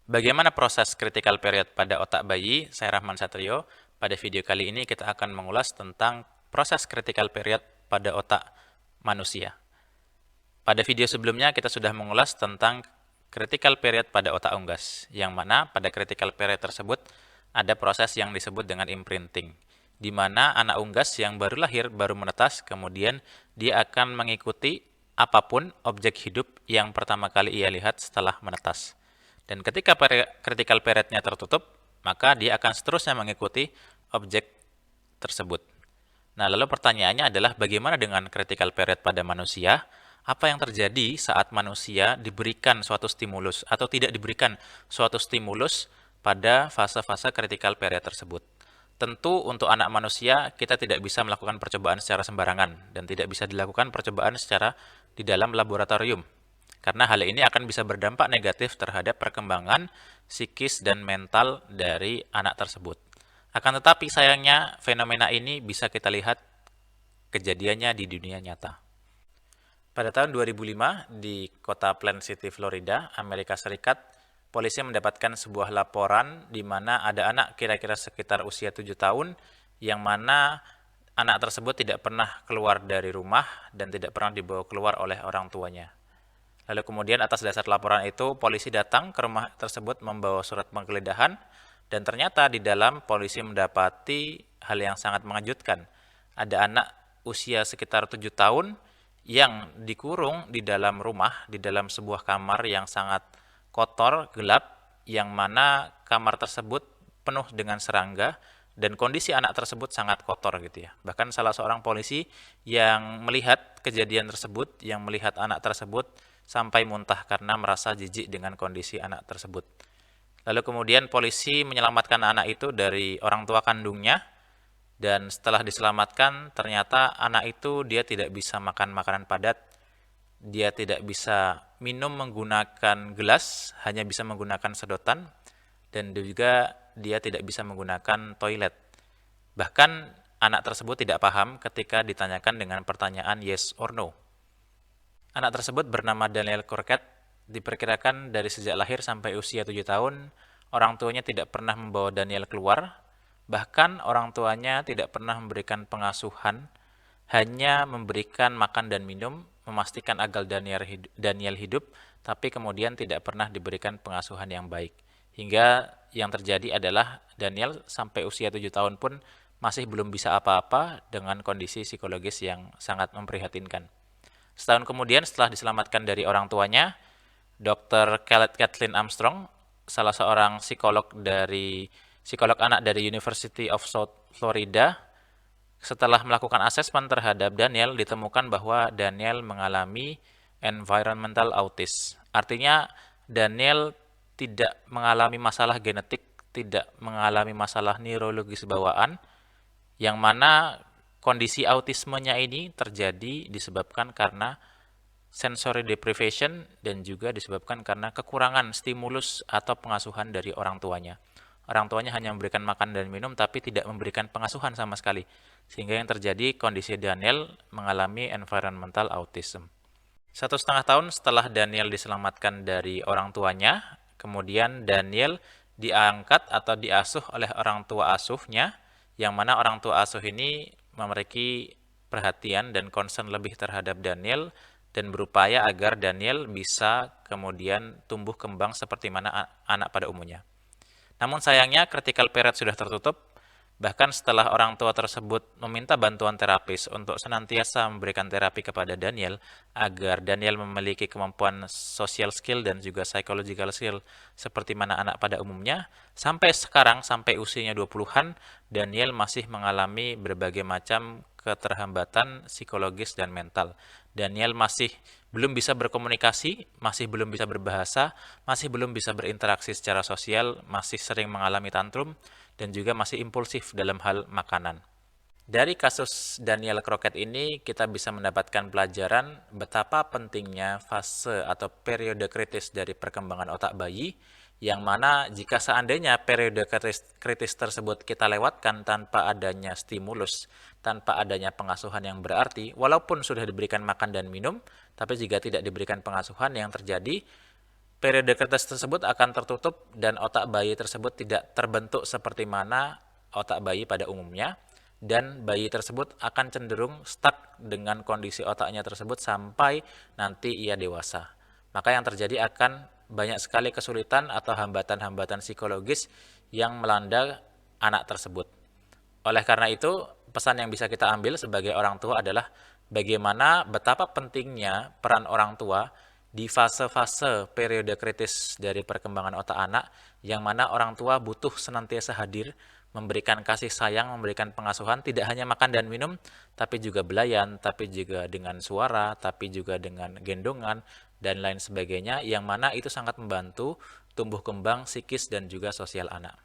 Bagaimana proses critical period pada otak bayi? Saya Rahman Satrio. Pada video kali ini kita akan mengulas tentang proses critical period pada otak manusia. Pada video sebelumnya kita sudah mengulas tentang critical period pada otak unggas, yang mana pada critical period tersebut ada proses yang disebut dengan imprinting, di mana anak unggas yang baru lahir, baru menetas, kemudian dia akan mengikuti apapun objek hidup yang pertama kali ia lihat setelah menetas. Dan ketika critical period-nya tertutup, maka dia akan seterusnya mengikuti objek tersebut. Nah, lalu pertanyaannya adalah bagaimana dengan critical period pada manusia? Apa yang terjadi saat manusia diberikan suatu stimulus atau tidak diberikan suatu stimulus pada fase-fase critical period tersebut? Tentu untuk anak manusia kita tidak bisa melakukan percobaan secara sembarangan dan tidak bisa dilakukan percobaan secara di dalam laboratorium. Karena hal ini akan bisa berdampak negatif terhadap perkembangan psikis dan mental dari anak tersebut. Akan tetapi sayangnya fenomena ini bisa kita lihat kejadiannya di dunia nyata. Pada tahun 2005 di kota Plant City, Florida, Amerika Serikat, polisi mendapatkan sebuah laporan di mana ada anak kira-kira sekitar usia 7 tahun yang mana anak tersebut tidak pernah keluar dari rumah dan tidak pernah dibawa keluar oleh orang tuanya. Lalu kemudian atas dasar laporan itu, polisi datang ke rumah tersebut membawa surat penggeledahan, dan ternyata di dalam polisi mendapati hal yang sangat mengejutkan. Ada anak usia sekitar 7 tahun yang dikurung di dalam rumah, di dalam sebuah kamar yang sangat kotor, gelap, yang mana kamar tersebut penuh dengan serangga, dan kondisi anak tersebut sangat kotor gitu ya. Bahkan salah seorang polisi yang melihat kejadian tersebut, yang melihat anak tersebut, sampai muntah karena merasa jijik dengan kondisi anak tersebut. Lalu kemudian polisi menyelamatkan anak itu dari orang tua kandungnya, dan setelah diselamatkan ternyata anak itu dia tidak bisa makan makanan padat, dia tidak bisa minum menggunakan gelas, hanya bisa menggunakan sedotan, dan juga dia tidak bisa menggunakan toilet. Bahkan anak tersebut tidak paham ketika ditanyakan dengan pertanyaan yes or no. Anak tersebut bernama Daniel Crockett, diperkirakan dari sejak lahir sampai usia 7 tahun, orang tuanya tidak pernah membawa Daniel keluar, bahkan orang tuanya tidak pernah memberikan pengasuhan, hanya memberikan makan dan minum, memastikan agar Daniel hidup, tapi kemudian tidak pernah diberikan pengasuhan yang baik. Hingga yang terjadi adalah Daniel sampai usia 7 tahun pun masih belum bisa apa-apa dengan kondisi psikologis yang sangat memprihatinkan. Setahun kemudian setelah diselamatkan dari orang tuanya, Dr. Kathleen Armstrong, salah seorang psikolog anak dari University of South Florida, setelah melakukan asesmen terhadap Daniel, ditemukan bahwa Daniel mengalami environmental autism. Artinya Daniel tidak mengalami masalah genetik, tidak mengalami masalah neurologis bawaan, yang mana kondisi autismenya ini terjadi disebabkan karena sensory deprivation dan juga disebabkan karena kekurangan stimulus atau pengasuhan dari orang tuanya. Orang tuanya hanya memberikan makan dan minum tapi tidak memberikan pengasuhan sama sekali. Sehingga yang terjadi kondisi Daniel mengalami environmental autism. 1,5 tahun setelah Daniel diselamatkan dari orang tuanya, kemudian Daniel diangkat atau diasuh oleh orang tua asuhnya, yang mana orang tua asuh ini memiliki perhatian dan concern lebih terhadap Daniel dan berupaya agar Daniel bisa kemudian tumbuh kembang seperti mana anak pada umumnya. Namun sayangnya critical period sudah tertutup, bahkan setelah orang tua tersebut meminta bantuan terapis untuk senantiasa memberikan terapi kepada Daniel agar Daniel memiliki kemampuan social skill dan juga psychological skill seperti mana anak pada umumnya, sampai sekarang, sampai usianya 20-an, Daniel masih mengalami berbagai macam keterhambatan psikologis dan mental. Daniel masih belum bisa berkomunikasi, masih belum bisa berbahasa, masih belum bisa berinteraksi secara sosial, masih sering mengalami tantrum, dan juga masih impulsif dalam hal makanan. Dari kasus Daniel Crockett ini, kita bisa mendapatkan pelajaran betapa pentingnya fase atau periode kritis dari perkembangan otak bayi, yang mana jika seandainya periode kritis tersebut kita lewatkan tanpa adanya stimulus, tanpa adanya pengasuhan yang berarti, walaupun sudah diberikan makan dan minum, tapi jika tidak diberikan pengasuhan, yang terjadi periode kritis tersebut akan tertutup dan otak bayi tersebut tidak terbentuk seperti mana otak bayi pada umumnya, dan bayi tersebut akan cenderung stuck dengan kondisi otaknya tersebut sampai nanti ia dewasa. Maka yang terjadi akan banyak sekali kesulitan atau hambatan-hambatan psikologis yang melanda anak tersebut. Oleh karena itu, pesan yang bisa kita ambil sebagai orang tua adalah bagaimana betapa pentingnya peran orang tua di fase-fase periode kritis dari perkembangan otak anak, yang mana orang tua butuh senantiasa hadir, memberikan kasih sayang, memberikan pengasuhan, tidak hanya makan dan minum, tapi juga belayan, tapi juga dengan suara, tapi juga dengan gendongan, dan lain sebagainya, yang mana itu sangat membantu tumbuh kembang psikis dan juga sosial anak.